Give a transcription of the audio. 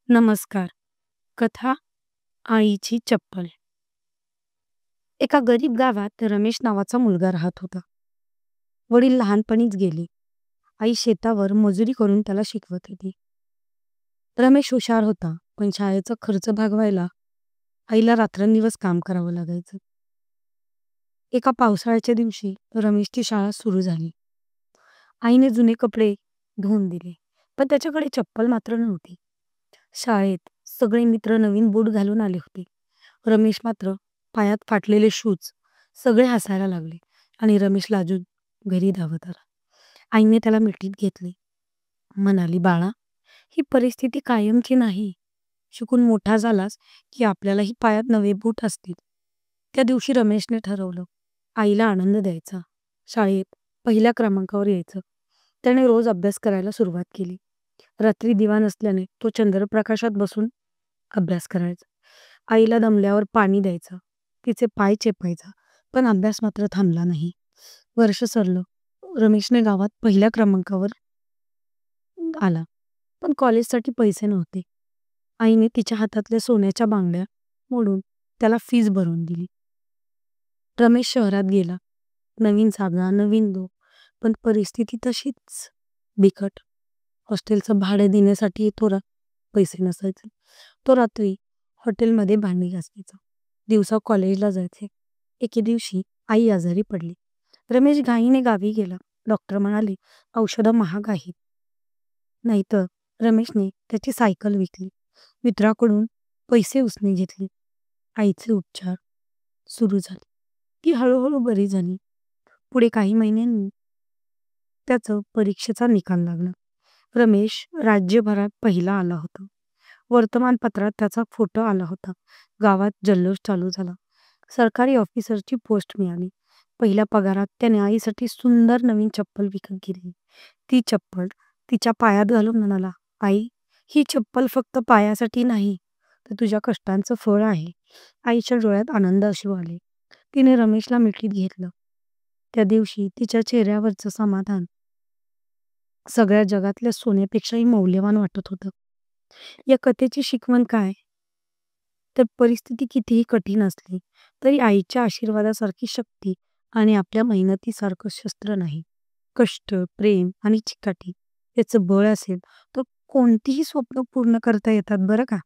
नमस्कार. कथा आईची चप्पल. एका गरीब गावात रमेश नावाचा मुलगा राहत होता. वडील लहानपणीच गेले. आई शेतावर मजुरी करून त्याला शिकवत होती. रमेश हुशार होता, पण शाळेचा खर्च भागवायला आईला रात्रंदिवस काम करावं लागायचं. एका पावसाळ्याच्या दिवशी रमेशची शाळा सुरू झाली. आईने जुने कपडे धुवून दिले, पण त्याच्याकडे चप्पल मात्र नव्हती. शाळेत सगळे मित्र नवीन बूट घालून आले होते. रमेश मात्र पायात फाटलेले शूज. सगळे हसायला लागले आणि रमेश लाजून घरी धावत आला. आईने त्याला मिठीत घेतले. म्हणाली, बाळा, ही परिस्थिती कायमची नाही. शिकून मोठा झालास की आपल्यालाही पायात नवे बूट असतील. त्या दिवशी रमेशने ठरवलं, आईला आनंद द्यायचा. शाळेत पहिल्या क्रमांकावर यायचं. त्याने रोज अभ्यास करायला सुरुवात केली. रात्री दिवा नसल्याने तो चंद्रप्रकाशात बसून अभ्यास करायचा. आईला दमल्यावर पाणी द्यायचा. तिचे पाय चेपायचा, पण अभ्यास मात्र थांबला नाही. वर्ष सरलं. रमेशने गावात पहिल्या क्रमांकावर आला, पण कॉलेजसाठी पैसे नव्हते. आईने तिच्या हातातल्या सोन्याच्या बांगड्या मोडून त्याला फीस भरून दिली. रमेश शहरात गेला. नवीन जागा, नवीन लोक, पण परिस्थिती तशीच बिकट. हॉस्टेलचं भाडे देण्यासाठी पैसे नसायचे. तो रात्री हॉटेलमध्ये भांडी घासायचा. दिवसा कॉलेजला जायचे. एके दिवशी आई आजारी पडली. रमेश घाईने गावी गेला. डॉक्टर म्हणाले, औषधं महाग आहेत. नाहीतर रमेशने त्याची सायकल विकली. मित्राकडून पैसे उसने घेतले. आईचे उपचार सुरू झाले. ती हळूहळू बरी झाली. पुढे काही महिन्यांनी त्याचं परीक्षेचा निकाल लागला. रमेश राज्यभरात पहिला आला होता. वर्तमानपत्रात त्याचा फोटो आला होता. गावात जल्लोष चालू झाला. सरकारी ऑफिसरची पोस्ट मिळाली. पहिल्या पगारात त्याने आईसाठी सुंदर नवीन चप्पल विकत घेतली. ती चप्पल तिच्या पायात घालून म्हणाला, आई, ही चप्पल फक्त पायासाठी नाही, तर तुझ्या कष्टांचं फळ आहे. आईच्या डोळ्यात आनंद अश्रू आले. तिने रमेशला मिठीत घेतलं. त्या दिवशी तिच्या चेहऱ्यावरचं समाधान सगळ्या जगातल्या सोन्यापेक्षाही मौल्यवान वाटत होतं. या कथेची शिकवण काय? तर परिस्थिती कितीही कठीण असली तरी आईच्या आशीर्वादासारखी शक्ती आणि आपल्या मेहनतीसारखं शस्त्र नाही. कष्ट, प्रेम आणि चिकाटी याचं बळ असेल तर कोणतीही स्वप्न पूर्ण करता येतात, बरं का.